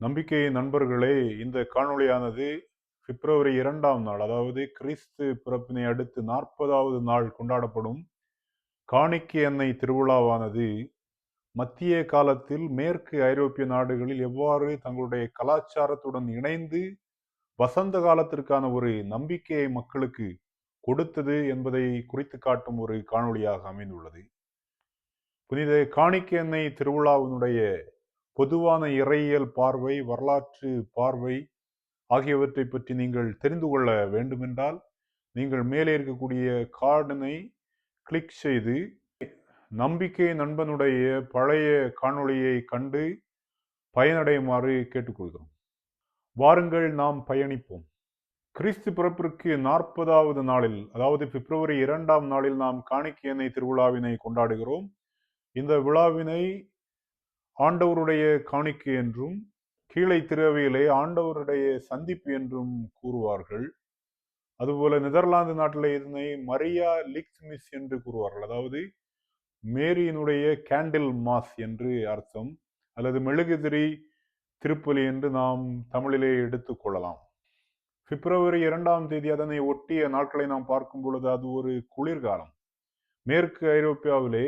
நம்பிக்கை நண்பர்களே, இந்த காணொளியானது பிப்ரவரி 2ஆம் நாள், அதாவது கிறிஸ்து பிறப்பினை அடுத்து 40வது நாள் கொண்டாடப்படும் காணிக்கை அன்னை திருவிழாவானது மத்திய காலத்தில் மேற்கு ஐரோப்பிய நாடுகளில் எவ்வாறு தங்களுடைய கலாச்சாரத்துடன் இணைந்து வசந்த காலத்திற்கான ஒரு நம்பிக்கையை மக்களுக்கு கொடுத்தது என்பதை குறித்து காட்டும் ஒரு காணொளியாக அமைந்துள்ளது. புனித காணிக்கை அன்னை திருவிழாவினுடைய பொதுவான இறையியல் பார்வை, வரலாற்று பார்வை ஆகியவற்றை பற்றி நீங்கள் தெரிந்து கொள்ள வேண்டுமென்றால் நீங்கள் மேலே இருக்கக்கூடிய கார்டனை கிளிக் செய்து நம்பிக்கை நண்பனுடைய பழைய காணொளியை கண்டு பயனடையுமாறு கேட்டுக்கொள்கிறோம். வாருங்கள், நாம் பயணிப்போம். கிறிஸ்து பிறப்பிற்கு 40வது நாளில், அதாவது பிப்ரவரி 2ஆம் நாளில் நாம் காணிக்கை அன்னை திருவிழாவினை கொண்டாடுகிறோம். இந்த விழாவினை ஆண்டவருடைய காணிக்கை என்றும், கீழை திரவியலை ஆண்டவருடைய சந்திப்பு என்றும் கூறுவார்கள். அதுபோல நெதர்லாந்து நாட்டில் இதனை மரியா லிக்ஸ்மிஸ் என்று கூறுவார்கள். அதாவது மேரியினுடைய கேண்டில் மாஸ் என்று அர்த்தம், அல்லது மெழுகுதிரி திருப்பலி என்று நாம் தமிழிலே எடுத்துக் கொள்ளலாம். பிப்ரவரி 2ஆம் தேதி அதனை ஒட்டிய நாட்களை நாம் பார்க்கும் பொழுது அது ஒரு குளிர்காலம். மேற்கு ஐரோப்பியாவிலே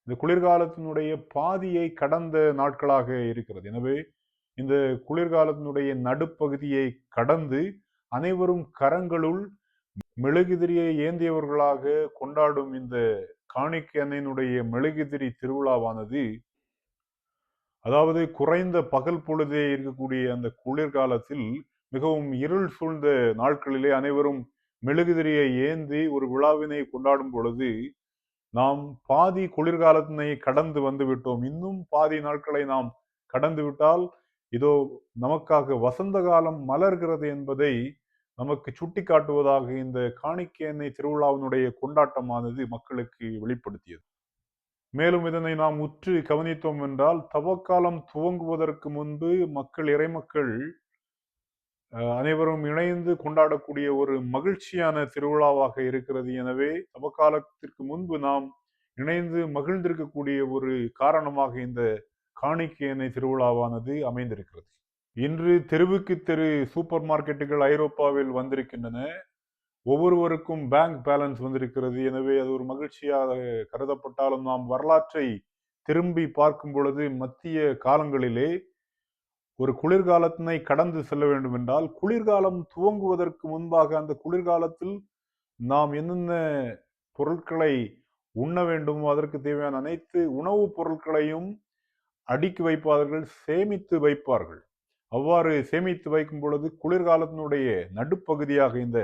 இந்த குளிர்காலத்தினுடைய பாதியை கடந்த நாட்களாக இருக்கிறது. எனவே இந்த குளிர்காலத்தினுடைய நடுப்பகுதியை கடந்து அனைவரும் கரங்களுள் மெழுகுதிரியை ஏந்தியவர்களாக கொண்டாடும் இந்த காணிக்கை அன்னையினுடைய மெழுகுதிரி திருவிழாவானது, அதாவது குறைந்த பகல் பொழுதே இருக்கக்கூடிய அந்த குளிர்காலத்தில் மிகவும் இருள் சூழ்ந்த நாட்களிலே அனைவரும் மெழுகுதிரியை ஏந்தி ஒரு விழாவினை கொண்டாடும் பொழுது நாம் பாதி குளிர்காலத்தினை கடந்து வந்து விட்டோம், இன்னும் பாதி நாட்களை நாம் கடந்து விட்டால் இதோ நமக்காக வசந்த காலம் மலர்கிறது என்பதை நமக்கு சுட்டி காட்டுவதாக இந்த காணிக்கை அன்னை திருவிழாவினுடைய கொண்டாட்டமானது மக்களுக்கு வெளிப்படுத்தியது. மேலும் இதனை நாம் உற்று கவனித்தோம் என்றால், தவக்காலம் துவங்குவதற்கு முன்பு இறைமக்கள் அனைவரும் இணைந்து கொண்டாடக்கூடிய ஒரு மகிழ்ச்சியான திருவிழாவாக இருக்கிறது. எனவே தவக்காலத்திற்கு முன்பு நாம் இணைந்து மகிழ்ந்திருக்கக்கூடிய ஒரு காரணமாக இந்த காணிக்கை அன்னை திருவிழாவானது அமைந்திருக்கிறது. இன்று தெருவுக்கு தெரு சூப்பர் மார்க்கெட்டுகள் ஐரோப்பாவில் வந்திருக்கின்றன. ஒவ்வொருவருக்கும் பேங்க் பேலன்ஸ் வந்திருக்கிறது. எனவே அது ஒரு மகிழ்ச்சியாக கருதப்பட்டாலும் நாம் வரலாற்றை திரும்பி பார்க்கும் பொழுது மத்திய காலங்களிலே ஒரு குளிர்காலத்தினை கடந்து செல்ல வேண்டும் என்றால், குளிர்காலம் துவங்குவதற்கு முன்பாக அந்த குளிர்காலத்தில் நாம் என்னென்ன பொருட்களை உண்ண வேண்டுமோ அதற்கு தேவையான அனைத்து உணவுப் பொருட்களையும் அடுக்கி வைப்பார்கள், சேமித்து வைப்பார்கள். அவ்வாறு சேமித்து வைக்கும் பொழுது குளிர்காலத்தினுடைய நடுப்பகுதியாக இந்த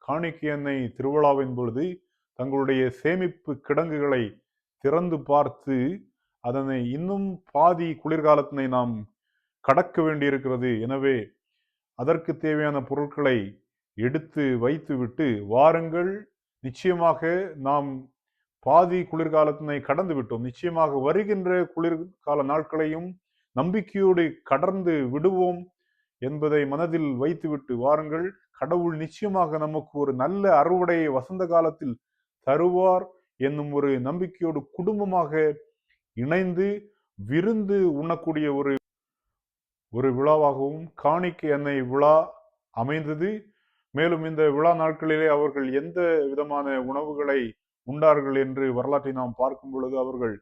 காணிக்கை அன்னை திருவிழாவின் பொழுது தங்களுடைய சேமிப்பு கிடங்குகளை திறந்து பார்த்து அதனை இன்னும் பாதி குளிர்காலத்தினை நாம் கடக்க வேண்டியிருக்கிறது. எனவே அதற்கு தேவையான பொருட்களை எடுத்து வைத்துவிட்டு வாருங்கள், நிச்சயமாக நாம் பாதி குளிர்காலத்தினை கடந்து விட்டோம், நிச்சயமாக வருகின்ற குளிர்கால நாட்களையும் நம்பிக்கையோடு கடந்து விடுவோம் என்பதை மனதில் வைத்துவிட்டு வாருங்கள். கடவுள் நிச்சயமாக நமக்கு ஒரு நல்ல அறுவடையை வசந்த காலத்தில் தருவார் என்னும் ஒரு நம்பிக்கையோடு குடும்பமாக இணைந்து விருந்து உண்ணக்கூடிய ஒரு விழாவாகவும் காணிக்கை அன்னை விழா அமைந்தது. மேலும் இந்த விழா நாட்களிலே அவர்கள் எந்த விதமான உணவுகளை உண்டார்கள் என்று வரலாற்றை நாம் பார்க்கும் பொழுது அவர்கள்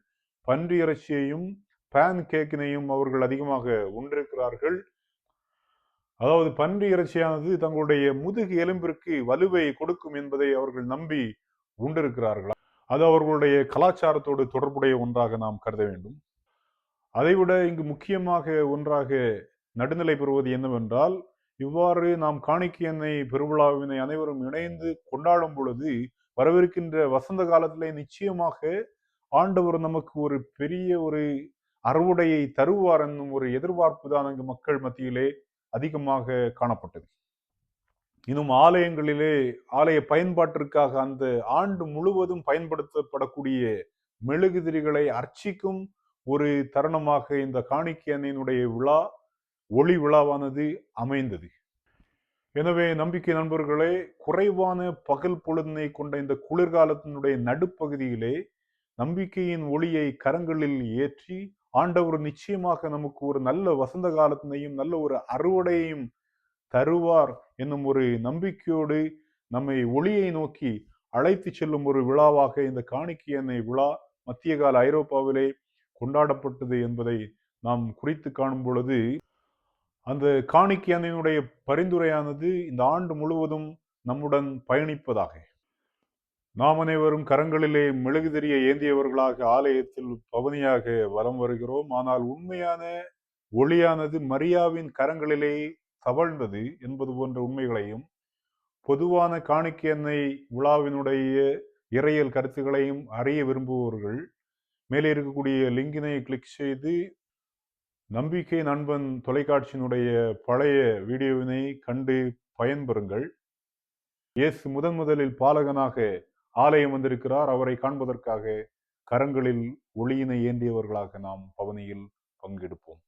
பன்றி இறைச்சியையும் பேன் கேக்கினையும் அவர்கள் அதிகமாக உண்டிருக்கிறார்கள். அதாவது பன்றி இறைச்சியானது தங்களுடைய முதுகு எலும்பிற்கு வலுவை கொடுக்கும் என்பதை அவர்கள் நம்பி உண்டிருக்கிறார்கள். அது அவர்களுடைய கலாச்சாரத்தோடு தொடர்புடைய ஒன்றாக நாம் கருத வேண்டும். அதைவிட இங்கு முக்கியமாக ஒன்றாக நடுநிலை பெறுவது என்னவென்றால், இவ்வாறு நாம் காணிக்கை அன்னை பெருவிழாவினை அனைவரும் இணைந்து கொண்டாடும் பொழுது வரவிருக்கின்ற வசந்த காலத்திலே நிச்சயமாக ஆண்டவர் நமக்கு ஒரு பெரிய ஒரு அறுவடையை தருவார் என்னும் ஒரு எதிர்பார்ப்பு தான் அங்கு மக்கள் மத்தியிலே அதிகமாக காணப்பட்டது. இன்னும் ஆலயங்களிலே ஆலய பயன்பாட்டிற்காக அந்த ஆண்டு முழுவதும் பயன்படுத்தப்படக்கூடிய மெழுகுதிரிகளை அர்ச்சிக்கும் ஒரு தருணமாக இந்த காணிக்கை அன்னையினுடைய விழா, ஒளி விழாவானது அமைந்தது. எனவே நம்பிக்கை நண்பர்களே, குறைவான பகல் பொழுதினை கொண்ட இந்த குளிர்காலத்தினுடைய நடுப்பகுதியிலே நம்பிக்கையின் ஒளியை கரங்களில் ஏற்றி ஆண்டவர் நிச்சயமாக நமக்கு ஒரு நல்ல வசந்த காலத்தினையும் நல்ல ஒரு அறுவடையையும் தருவார் என்னும் ஒரு நம்பிக்கையோடு நம்மை ஒளியை நோக்கி அழைத்து செல்லும் ஒரு விழாவாக இந்த காணிக்கை எண்ணெய் விழா மத்திய கால ஐரோப்பாவிலே கொண்டாடப்பட்டது என்பதை நாம் குறித்து காணும் பொழுது, அந்த காணிக்கை அன்னையினுடைய பரிந்துரையானது இந்த ஆண்டு முழுவதும் நம்முடன் பயணிப்பதாக. நாம் அனைவரும் கரங்களிலே மெழுகுதிரியை ஏந்தியவர்களாக ஆலயத்தில் பவனியாக வலம் வருகிறோம். ஆனால் உண்மையான ஒளியானது மரியாவின் கரங்களிலே தவழ்ந்தது என்பது போன்ற உண்மைகளையும், பொதுவான காணிக்கை எண்ணெய் விழாவினுடைய இறையியல் கருத்துக்களையும் அறிய விரும்புபவர்கள் மேலே இருக்கக்கூடிய லிங்கினை கிளிக் செய்து நம்பிக்கை நண்பன் தொலைக்காட்சியினுடைய பழைய வீடியோவினை கண்டு பயன்பெறுங்கள். இயேசு முதலில் பாலகனாக ஆலயம் வந்திருக்கிறார். அவரை காண்பதற்காக கரங்களில் ஒளியினை ஏந்தியவர்களாக நாம் பவனியில் பங்கெடுப்போம்.